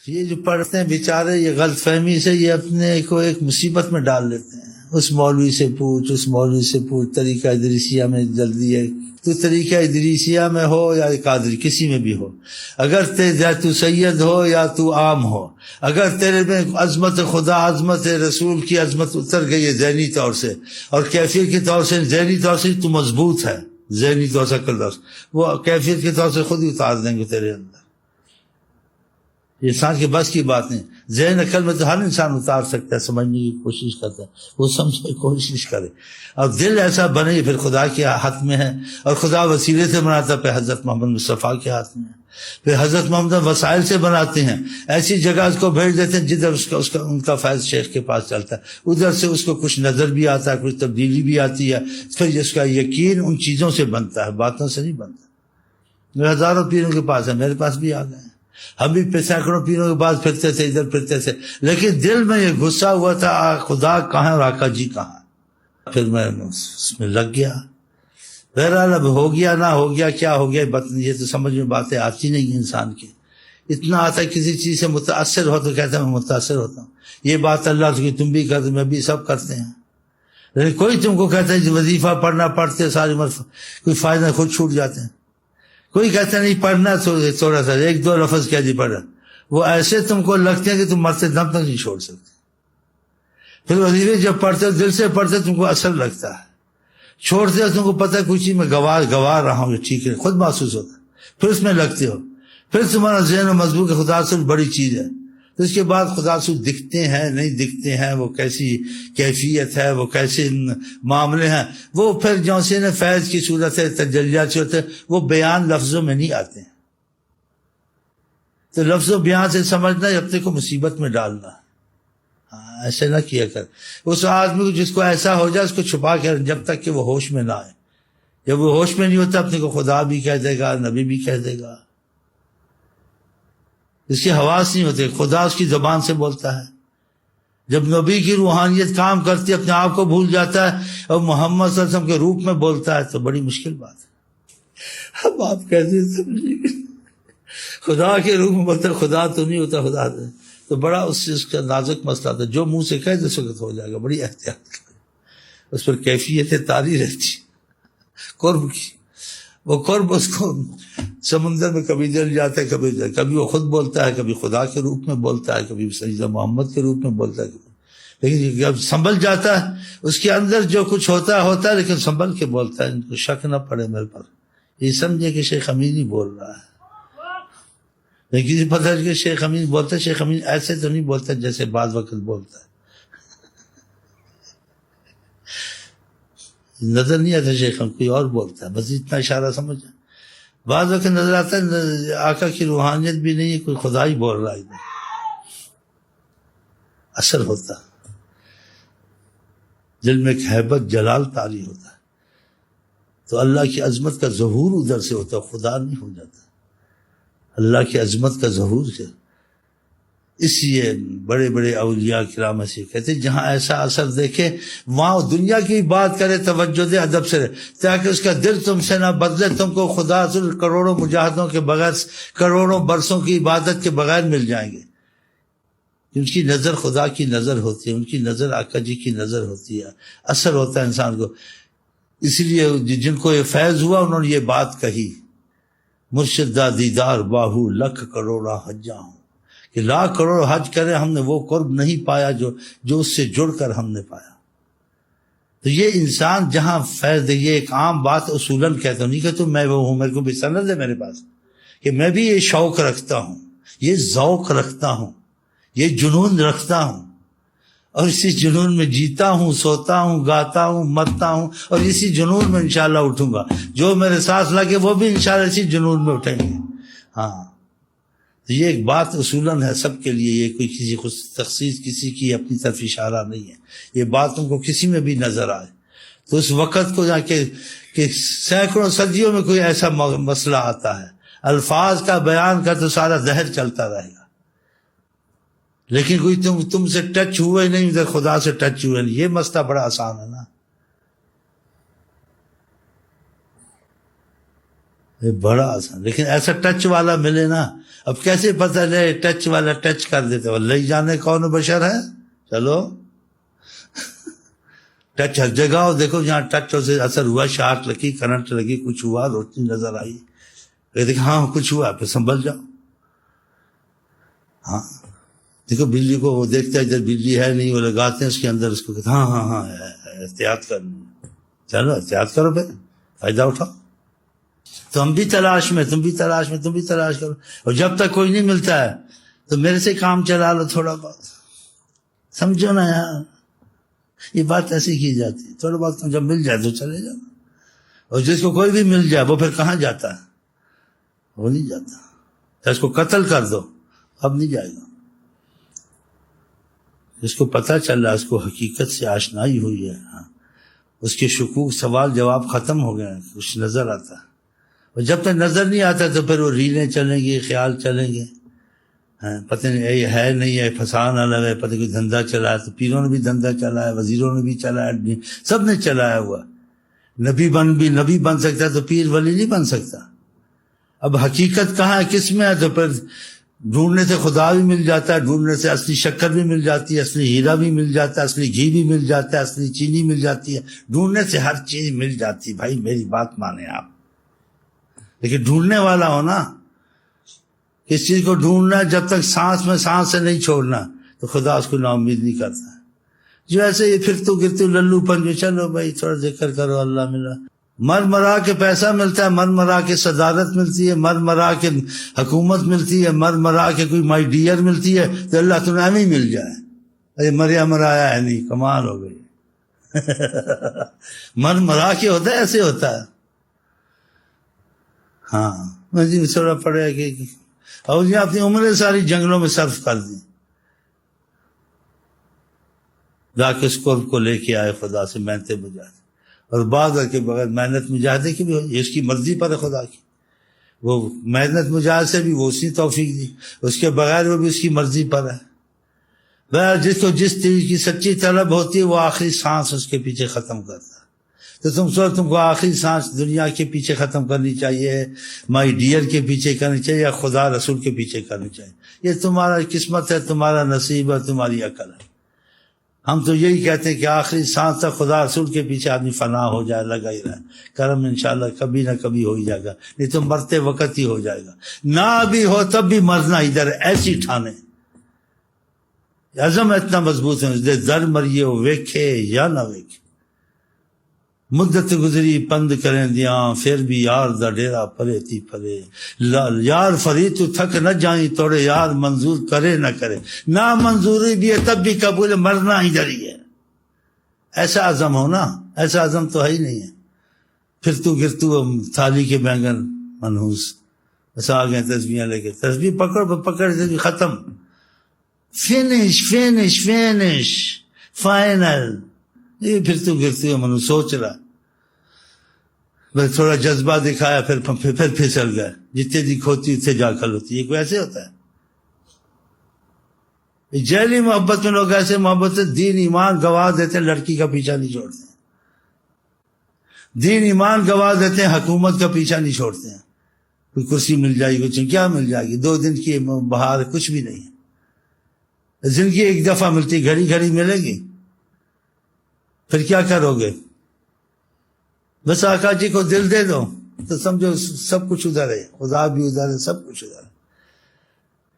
یہ جو پڑھتے ہیں بیچارے یہ غلط فہمی سے یہ اپنے کو ایک مصیبت میں ڈال لیتے ہیں. اس مولوی سے پوچھ، اس مولوی سے پوچھ، طریقہ ادریسیہ میں جلدی ہے. تو طریقہ ادریسیہ میں ہو یا قادری کسی میں بھی ہو، اگر تو سید ہو یا تو عام ہو، اگر تیرے میں عظمت خدا، عظمت رسول کی عظمت اتر گئی ہے ذہنی طور سے اور کیفیت کے طور سے، ذہنی طور سے تو مضبوط ہے، ذہنی طور سے وہ کیفیت کے طور سے خود ہی اتار دیں گے تیرے اندر. انسان کے بس کی بات نہیں. ذہن عقل میں تو ہر انسان اتار سکتا ہے، سمجھنے کی کوشش کرتا ہے، وہ سمجھنے کی کوشش کرے. اور دل ایسا بنے پھر خدا کے ہاتھ میں ہے، اور خدا وسیلے سے بناتا ہے. پھر حضرت محمد مصطفیٰ کے ہاتھ میں ہے. پھر حضرت محمد وسائل سے بناتے ہیں، ایسی جگہ اس کو بھیج دیتے ہیں جدھر ان کا فیض شیخ کے پاس چلتا ہے، ادھر سے اس کو کچھ نظر بھی آتا ہے، کچھ تبدیلی بھی آتی ہے. پھر اس کا یقین ان چیزوں سے بنتا ہے، باتوں سے نہیں بنتا. میرے ہزاروں پیروں کے پاس ہے، میرے پاس بھی آ گئے ہیں. ہم بھی سینکڑوں پیروں کے بعد پھرتے تھے، ادھر پھرتے تھے، لیکن دل میں یہ غصہ ہوا تھا خدا کہاں اور آقا جی کہاں. پھر میں اس میں لگ گیا. بہرحال اب ہو گیا نہ ہو گیا، کیا ہو گیا یہ تو سمجھ میں باتیں آتی نہیں انسان کی. اتنا آتا ہے کسی چیز سے متاثر ہو تو کہتا ہے میں متاثر ہوتا ہوں. یہ بات اللہ سے تم بھی کرتے، میں بھی، سب کرتے ہیں. لیکن کوئی تم کو کہتا ہے وظیفہ پڑھنا پڑھتے ساری عمر کوئی فائدہ، خود چھوٹ جاتے ہیں. کوئی کہتا نہیں پڑھنا تھوڑا سا ایک دو لفظ کیا جی پڑھا، وہ ایسے تم کو لگتے ہیں کہ تم مرتے دم تک نہیں چھوڑ سکتے. پھر وظیفے جب پڑھتے ہو دل سے پڑھتے تم کو اثر لگتا ہے، چھوڑتے ہو تم کو پتہ ہے کچھ چیز میں گوار رہا ہوں، ٹھیک ہے، خود محسوس ہوتا ہے. پھر اس میں لگتے ہو، پھر تمہارا ذہن و مضبوط خدا سے بڑی چیز ہے. تو اس کے بعد خدا سے دکھتے ہیں نہیں دکھتے ہیں، وہ کیسی کیفیت ہے، وہ کیسے معاملے ہیں، وہ پھر جو سے فیض کی صورت ہے، تجلیات صورت ہے، وہ بیان لفظوں میں نہیں آتے ہیں. تو لفظ و بیان سے سمجھنا اپنے کو مصیبت میں ڈالنا. ہاں ایسے نہ کیا کر. اس آدمی کو جس کو ایسا ہو جائے اس کو چھپا کے جب تک کہ وہ ہوش میں نہ آئے. جب وہ ہوش میں نہیں ہوتا اپنے کو خدا بھی کہہ دے گا، نبی بھی کہہ دے گا. اس کی حواس نہیں ہوتے، خدا اس کی زبان سے بولتا ہے. جب نبی کی روحانیت کام کرتی اپنے آپ کو بھول جاتا ہے اور محمد صلی اللہ علیہ وسلم کے روپ میں بولتا ہے تو بڑی مشکل بات ہے. اب آپ کیسے سمجھیں گے؟ خدا کے روپ میں بولتا ہے، خدا تو نہیں ہوتا، خدا تو بڑا اس چیز کا نازک مسئلہ تھا. جو منہ سے کہے اس وقت ہو جائے گا، بڑی احتیاط کرے. اس پر کیفیتیں طاری رہتی قرب کی. وہ قرب اس کو سمندر میں کبھی جل جاتا ہے، کبھی وہ خود بولتا ہے، کبھی خدا کے روپ میں بولتا ہے، کبھی سیدنا محمد کے روپ میں بولتا ہے. لیکن جب سنبھل جاتا ہے اس کے اندر جو کچھ ہوتا ہے لیکن سنبھل کے بولتا ہے. ان کو شک نہ پڑے میرے پر، یہ سمجھے کہ شیخ امین ہی بول رہا ہے. لیکن کسی پتہ ہے کہ شیخ امین بولتا ہے، شیخ امین ایسے تو نہیں بولتا جیسے بعض وقت بولتا ہے. نظر نہیں آتا شیخ امین، کوئی اور بولتا ہے، بس اتنا اشارہ سمجھ. بعض وقت نظر آتا ہے آقا کی روحانیت بھی نہیں ہے، کوئی خدا ہی بول رہا ہے. اثر ہوتا دل میں ایک ہیبت جلال طاری ہوتا ہے. تو اللہ کی عظمت کا ظہور ادھر سے ہوتا ہے، خدا نہیں ہو جاتا. اللہ کی عظمت کا ظہور سے. اس لیے بڑے بڑے اولیاء کرام ایسے کہتے ہیں جہاں ایسا اثر دیکھے وہاں دنیا کی بات کرے، توجہ دے، ادب سے رہے، تاکہ اس کا دل تم سے نہ بدلے. تم کو خدا کروڑوں مجاہدوں کے بغیر، کروڑوں برسوں کی عبادت کے بغیر مل جائیں گے. ان کی نظر خدا کی نظر ہوتی ہے، ان کی نظر آقا جی کی نظر ہوتی ہے، اثر ہوتا ہے انسان کو. اس لیے جن کو یہ فیض ہوا انہوں نے یہ بات کہی، مرشد دا دیدار باہو لکھ کروڑا حجاں ہوں، کہ لاکھ کروڑ حج کرے ہم نے وہ قرب نہیں پایا جو اس سے جڑ کر ہم نے پایا. تو یہ انسان جہاں فیض، یہ ایک عام بات اصولاً کہتا ہوں، نہیں کہ میں وہ ہوں، میرے کو بھی سند ہے میرے پاس کہ میں بھی یہ شوق رکھتا ہوں، یہ ذوق رکھتا ہوں، یہ جنون رکھتا ہوں، اور اسی جنون میں جیتا ہوں، سوتا ہوں، گاتا ہوں، مرتا ہوں، اور اسی جنون میں انشاءاللہ اٹھوں گا. جو میرے ساتھ لگے وہ بھی انشاءاللہ اسی جنون میں اٹھیں گے. ہاں تو یہ ایک بات اصولاً ہے سب کے لیے، یہ کوئی کسی تخصیص کسی کی اپنی طرف اشارہ نہیں ہے. یہ بات تم کو کسی میں بھی نظر آئے تو اس وقت کو جا کے کہ سینکڑوں صدیوں میں کوئی ایسا مسئلہ آتا ہے، الفاظ کا بیان کا تو سارا دہر چلتا رہے گا، لیکن کوئی تم سے ٹچ ہوئے نہیں، ادھر خدا سے ٹچ ہوئے نہیں. یہ مسئلہ بڑا آسان ہے نا. یہ بڑا آسان. لیکن ایسا ٹچ والا ملے نا, اب کیسے پتہ لے ٹچ والا ٹچ کر دیتے, اللہ جانے کون بشر ہے. چلو ٹچ ہر جگہ ہو, دیکھو جہاں ٹچ سے اثر ہوا, شارٹ لگی, کرنٹ لگی, کچھ ہوا, روشنی نظر آئی, دیکھ ہاں کچھ ہوا, پھر سنبھل جاؤ. ہاں دیکھو بجلی کو وہ دیکھتا ہے ادھر بجلی ہے نہیں, وہ لگاتے ہیں اس کے اندر, اس کو کہتے ہاں ہاں ہاں احتیاط کرنی, چلو احتیاط کرو, پھر فائدہ اٹھاؤ. تو ہم بھی تلاش میں, تم بھی تلاش میں, تم بھی تلاش کرو, اور جب تک کوئی نہیں ملتا ہے تو میرے سے کام چلا لو تھوڑا بہت. سمجھو نا یار, یہ بات ایسی کی جاتی ہے, تھوڑا بہت جب مل جائے تو چلے جاؤ. اور جس کو کوئی بھی مل جائے وہ پھر کہاں جاتا ہے, وہ نہیں جاتا. اس کو قتل کر دو, اب نہیں جائے گا. جس کو پتہ چل رہا, اس کو حقیقت سے آشنائی ہوئی ہے, اس کے شکوک سوال جواب ختم ہو گئے, کچھ نظر آتا ہے. اور جب تک نظر نہیں آتا تو پھر وہ ریلیں چلیں گی, خیال چلیں گے, پتہ نہیں ہے نہیں ہے, فسان الگ ہے, پتہ کوئی دھندا چلا ہے. تو پیروں نے بھی دھندا چلا ہے, وزیروں نے بھی چلا ہے, سب نے چلایا ہوا. نبی بن سکتا ہے تو پیر ولی نہیں بن سکتا. اب حقیقت کہاں ہے, کس میں ہے, تو پھر ڈھونڈنے سے خدا بھی مل جاتا ہے, ڈھونڈنے سے اصلی شکر بھی مل جاتی ہے, اصلی ہیرا بھی مل جاتا ہے, اصلی گھی بھی مل جاتا ہے, اصلی چینی مل جاتی ہے. ڈھونڈنے سے ہر چیز مل جاتی ہے. بھائی میری بات مانیں آپ, لیکن ڈھونڈنے والا ہو نا. اس چیز کو ڈھونڈنا, جب تک سانس میں سانس سے نہیں چھوڑنا تو خدا اس کو نا امید نہیں کرتا. جو ایسے یہ پھرتو گرتو للو پن, جو چلو بھائی تھوڑا ذکر کرو, اللہ ملا, مر مرا کے پیسہ ملتا ہے, مر مرا کے صدارت ملتی ہے, مر مرا کے حکومت ملتی ہے, مر مرا کے کوئی مائی ڈیئر ملتی ہے, تو اللہ تمہیں ہمیں مل جائے. ارے مریا مرایا ہے نہیں, کمال ہو گئی. مر مرا کے ہوتا ہے, ایسے ہوتا ہے. ہاں مجھے تھوڑا پڑے کہ اور یہ اپنی عمریں ساری جنگلوں میں صرف کر دیں, جا کے اس قرب کو لے کے آئے خدا سے محنت مجاہدے. اور بعد کے بغیر محنت مجاہدے کی بھی ہوئی, اس کی مرضی پر ہے خدا کی. وہ محنت مجاہدے سے بھی وہ اسی توفیق دی, اس کے بغیر وہ بھی اس کی مرضی پر ہے. بغیر جس کو جس چیز کی سچی طلب ہوتی ہے وہ آخری سانس اس کے پیچھے ختم کرتا ہے. تو تم کو آخری سانس دنیا کے پیچھے ختم کرنی چاہیے, مائی ڈیئر کے پیچھے کرنی چاہیے, یا خدا رسول کے پیچھے کرنی چاہیے. یہ تمہارا قسمت ہے, تمہارا نصیب ہے, تمہاری عقل ہے. ہم تو یہی کہتے ہیں کہ آخری سانس تک خدا رسول کے پیچھے آدمی فنا ہو جائے, لگا ہی رہے. کرم انشاءاللہ کبھی نہ کبھی ہو ہی جائے گا, نہیں تو مرتے وقت ہی ہو جائے گا. نہ بھی ہو تب بھی مرنا ادھر, ایسی ٹھانے. عزم اتنا مضبوط ہے, در مریے ویکھے یا نہ ویکھے. مدت گزری پند کریں دیاں, پھر بھی یار دا ڈیرا پرے تی پرے. یار فرید تو تھک نہ جائیں توڑے, یار منظور کرے نہ کرے. نہ منظوری بھی ہے تب بھی قبول, مرنا ہی ڈری ہے. ایسا عزم ہو نا, ایسا عزم تو ہے ہی نہیں ہے. پھر تو گرتو تھالی کے بینگن منحوس, ایسا آ گئے تسبیحیں لے کے, تسبیح پکڑ تسبیح ختم, فینش فینش فینش فائنل. یہ پھر تو گرتی منو سوچ رہا, بس تھوڑا جذبہ دکھایا, پھر پھسل گئے. جتنے دی کھوتی اتنے جا کھل ہوتی. یہ کوئی ایسے ہوتا ہے؟ جیلی محبت میں لوگ ایسے محبت سے دین ایمان گواہ دیتے ہیں, لڑکی کا پیچھا نہیں چھوڑتے ہیں. دین ایمان گواہ دیتے ہیں, حکومت کا پیچھا نہیں چھوڑتے ہیں. کوئی کرسی مل جائے گی, کچھ کیا مل جائے گی, 2 دن کی بہار, کچھ بھی نہیں ہے. زندگی ایک دفعہ ملتی, گھڑی گھڑی ملے گی, پھر کیا کرو گے؟ بس آقا جی کو دل دے دو تو سمجھو سب کچھ ادھر ہے, خدا بھی ادھر ہے, سب کچھ ادھر ہے.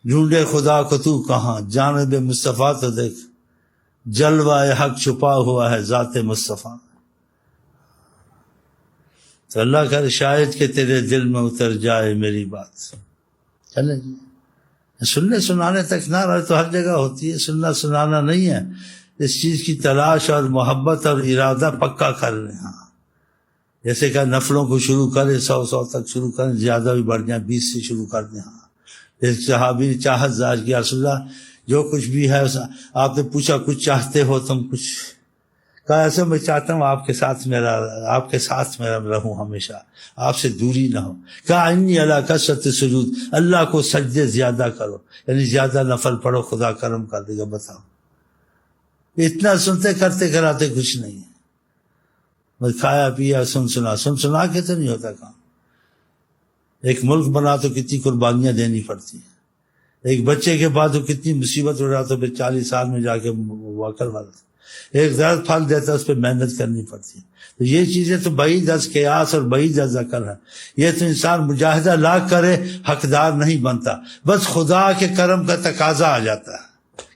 ڈھونڈے خدا کو تو کہاں, جانب مصطفیٰ تو دیکھ, جلوہ حق چھپا ہوا ہے ذات مصطفیٰ. تو اللہ کر شاید کہ تیرے دل میں اتر جائے میری بات. چلے جی, سننے سنانے تک نہ رہے تو ہر جگہ ہوتی ہے, سننا سنانا نہیں ہے. اس چیز کی تلاش اور محبت اور ارادہ پکا کر لیں. ہاں جیسے کہ نفلوں کو شروع کریں, 100 تک شروع کریں, زیادہ بھی بڑھ جائیں, 20 سے شروع کر دیں. ہاں جیسے صحابی نے چاہت ظاہر کیا, رسول اللہ جو کچھ بھی ہے, آپ نے پوچھا کچھ چاہتے ہو تم کچھ؟ کہا ایسے میں چاہتا ہوں آپ کے ساتھ میرا رہوں ہمیشہ, آپ سے دوری نہ ہو. کہا انی علی کثرت سجود, اللہ کو سجدے زیادہ کرو, یعنی زیادہ نفل پڑھو, خدا کرم کر دے گا. بتاؤ اتنا سنتے کرتے کراتے کچھ نہیں ہے, بس کھایا پیا سنا کے تو نہیں ہوتا کام. ایک ملک بنا تو کتنی قربانیاں دینی پڑتی ہیں، ایک بچے کے بعد تو کتنی مصیبت ہو رہا تو پھر 40 سال میں جا کے واقع والا، ایک درخت پھل دیتا ہے اس پہ محنت کرنی پڑتی ہے. تو یہ چیزیں تو بعید از قیاس اور بعید از عقل ہے. یہ تو انسان مجاہدہ لاکھ کرے حقدار نہیں بنتا، بس خدا کے کرم کا تقاضا آ جاتا ہے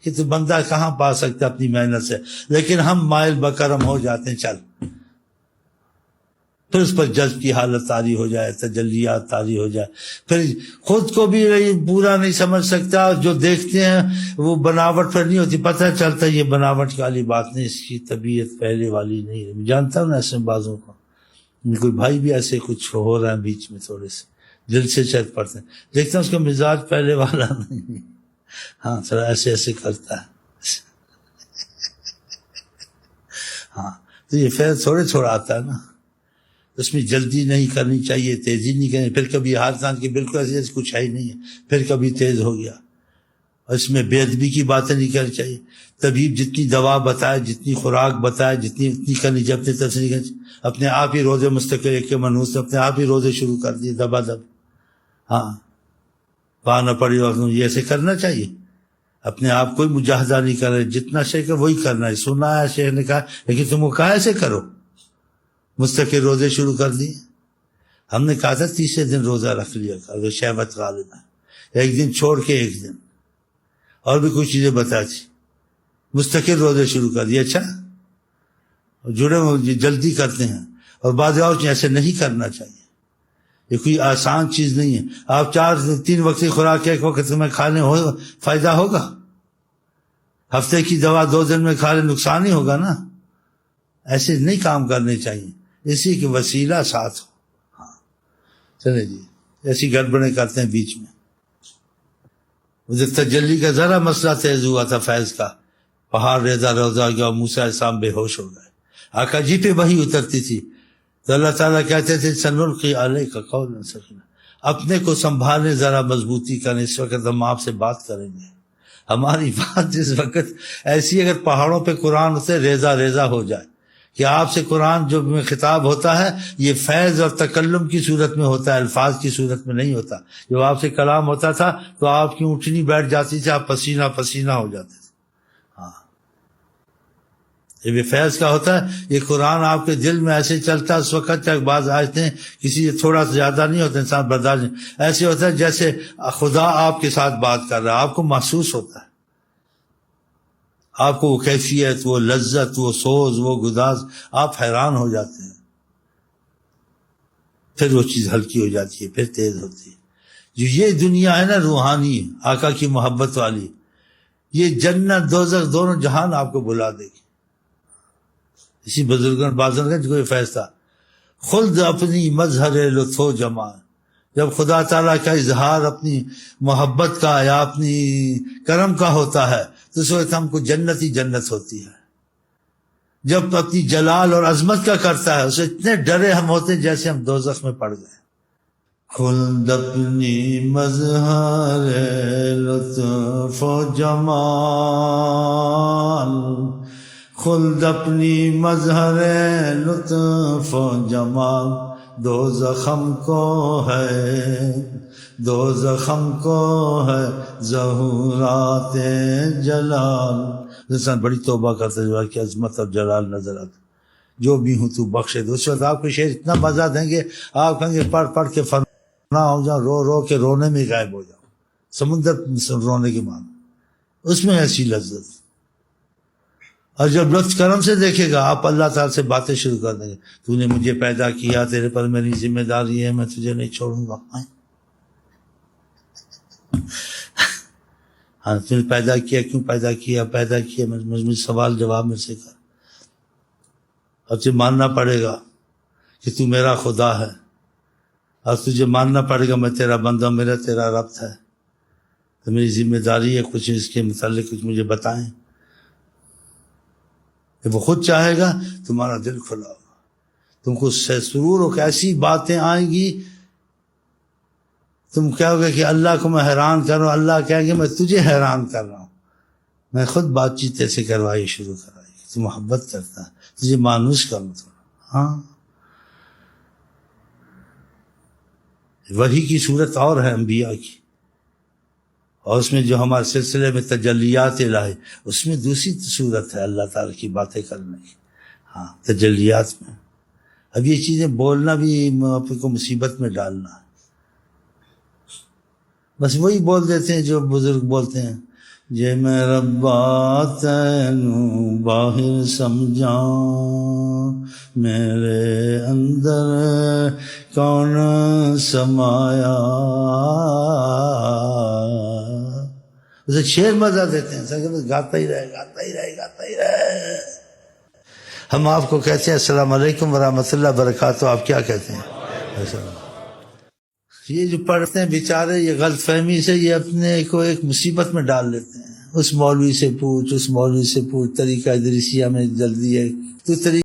کہ تو بندہ کہاں پا سکتا اپنی محنت سے، لیکن ہم مائل بکرم ہو جاتے ہیں. چل پھر اس پر جذب کی حالت طاری ہو جائے، تجلیات طاری ہو جائے، پھر خود کو بھی پورا نہیں سمجھ سکتا. جو دیکھتے ہیں وہ بناوٹ پھر نہیں ہوتی، پتہ چلتا یہ بناوٹ والی بات نہیں، اس کی طبیعت پہلے والی نہیں ہے. جانتا ہوں نا ایسے بازوں کو، کوئی بھائی بھی ایسے کچھ ہو رہا ہے بیچ میں، تھوڑے سے دل سے چیک پڑتے ہیں، دیکھتا ہوں اس کا مزاج پہلے والا نہیں، ہاں تھوڑا ایسے ایسے کرتا ہے. ہاں تو یہ فیض تھوڑے تھوڑا آتا ہے نا، اس میں جلدی نہیں کرنی چاہیے، تیزی نہیں کرنی. پھر کبھی ہاتھ تھان کے بالکل ایسے کچھ ہے ہی نہیں ہے، پھر کبھی تیز ہو گیا. اور اس میں بے ادبی کی باتیں نہیں کرنی چاہیے. طبیب جتنی دوا بتائے، جتنی خوراک بتائے، جتنی اتنی کرنی چاہیے، اپنی طرف سے نہیں کرنی چاہیے. اپنے آپ ہی روزے مستقل ایک کے منحوس سے اپنے آپ ہی روزے شروع کر دیے دبا دب. ہاں پا نہ پڑی وقت یہ ایسے کرنا چاہیے. اپنے آپ کوئی مجاہدہ نہیں کر رہے، جتنا شیخ ہے وہی کرنا ہے. سنا ہے شیخ نے کہا، لیکن تم کو کہا ایسے کرو، مستقل روزے شروع کر دیے. ہم نے کہا تھا تیسرے دن روزہ رکھ لیا اگر شہوت غالب ہے، ایک دن چھوڑ کے ایک دن، اور بھی کچھ چیزیں بتائی تھی. مستقل روزے شروع کر دیے. اچھا جڑے ہوئے جلدی کرتے ہیں، اور بعض اور ایسے نہیں کرنا چاہیے. یہ کوئی آسان چیز نہیں ہے. آپ 3 وقت کی خوراک ایک وقت میں کھانے ہو فائدہ ہوگا؟ ہفتے کی دوا 2 دن میں کھا لیں نقصان ہی ہوگا نا. ایسے نہیں کام کرنے چاہیے، اسی کے وسیلہ ساتھ ہو. ہاں چلے جی، ایسی گڑبڑیں کرتے ہیں بیچ میں. ادھر تجلی کا ذرا مسئلہ تیز ہوا تھا فیض کا، پہاڑ ریزہ روزہ گیا، موسیٰ السلام بے ہوش ہو گئے. آقا جی پہ وحی اترتی تھی تو اللہ تعالیٰ کہتے تھے سنلقی علیک قولا ثقیلا، اپنے کو سنبھالیں، ذرا مضبوطی کریں، اس وقت ہم آپ سے بات کریں گے. ہماری بات اس وقت ایسی، اگر پہاڑوں پہ قرآن سے ریزہ ریزہ ہو جائے کہ آپ سے قرآن جو میں خطاب ہوتا ہے یہ فیض اور تکلم کی صورت میں ہوتا ہے، الفاظ کی صورت میں نہیں ہوتا. جب آپ سے کلام ہوتا تھا تو آپ کی اونٹنی بیٹھ جاتی تھی، آپ پسینہ پسینہ ہو جاتے تھے. ہاں یہ فیض کا ہوتا ہے. یہ قرآن آپ کے دل میں ایسے چلتا ہے اس وقت تک، بعض آیتیں کسی تھوڑا سا زیادہ نہیں ہوتا، انسان برداشت نہیں، ایسے ہوتا ہے جیسے خدا آپ کے ساتھ بات کر رہا ہے. آپ کو محسوس ہوتا ہے، آپ کو وہ کیفیت، وہ لذت، وہ سوز، وہ گداز، آپ حیران ہو جاتے ہیں. پھر وہ چیز ہلکی ہو جاتی ہے، پھر تیز ہوتی ہے. جو یہ دنیا ہے نا روحانی، آقا کی محبت والی، یہ جنت دوزخ دونوں جہان آپ کو بلا دے گی. اسی بزرگان بازرگنج کو یہ فیض تھا، خلد اپنی مظہر لطف و جمال. جب خدا تعالیٰ کا اظہار اپنی محبت کا یا اپنی کرم کا ہوتا ہے تو اس وقت ہم کو جنت ہی جنت ہوتی ہے. جب اپنی جلال اور عظمت کا کرتا ہے اسے اتنے ڈرے ہم ہوتے ہیں جیسے ہم دوزخ میں پڑ گئے. خلد اپنی مظہر لطف و جمال، خلد اپنی مظہر لطف و جمال، دو زخم کو ہے، دو زخم کو ہے ظہورات جلال. انسان بڑی توبہ کرتا ہے جو کہ عظمت اور جلال نظر آتا، جو بھی ہوں تو بخشے دو. اس وقت آپ کو شعر اتنا مزہ دیں گے، آپ کہیں گے پڑھ پڑھ کے فنا ہو جاؤ، رو رو کے رونے میں غائب ہو جاؤ. سمندر رونے کے معنی اس میں ایسی لذت. اور جب لطف کرم سے دیکھے گا آپ اللہ تعالیٰ سے باتیں شروع کر دیں گے. تو نے مجھے پیدا کیا، تیرے پر میری ذمہ داری ہے، میں تجھے نہیں چھوڑوں گا. ہاں تو نے پیدا کیا، کیوں پیدا کیا، پیدا کیا مجھے سوال جواب میں سے کر. اب تجھے ماننا پڑے گا کہ تو میرا خدا ہے، اور تجھے ماننا پڑے گا میں تیرا بندہ، میرا تیرا رب ہے. تو میری ذمہ داری ہے کچھ اس کے متعلق کچھ مجھے بتائیں. وہ خود چاہے گا تمہارا دل کھلا ہوگا، تم کو سرور ہو کہ ایسی باتیں آئیں گی، تم کہو گے کہ اللہ کو میں حیران کروں، اللہ کہیں گے میں تجھے حیران کر رہا ہوں. میں خود بات چیت ایسے کروائی شروع کرائی، تو محبت کرتا ہے، تجھے مانوس کروں تھوڑا. ہاں وحی کی صورت اور ہے انبیاء کی، اور اس میں جو ہمارے سلسلے میں تجلیات الہی، اس میں دوسری صورت ہے اللہ تعالیٰ کی باتیں کرنے کی، ہاں تجلیات میں۔ اب یہ چیزیں بولنا بھی آپ کو مصیبت میں ڈالنا ہے، بس وہی بول دیتے ہیں جو بزرگ بولتے ہیں، جے میں ربا تینوں باہر سمجھاں، میرے اندر کون سمایا، اسے شعر مزہ دیتے ہیں، سر گاتا ہی رہے گاتا ہی رہے گاتا ہی رہے۔ ہم آپ کو کہتے ہیں السلام علیکم ورحمۃ اللہ وبرکاتہ، آپ کیا کہتے ہیں؟ یہ جو پڑھتے ہیں بیچارے، یہ غلط فہمی سے یہ اپنے کو ایک مصیبت میں ڈال لیتے ہیں، اس مولوی سے پوچھ، اس مولوی سے پوچھ، طریقہ ادریسیہ میں جلدی ہے تو طریقہ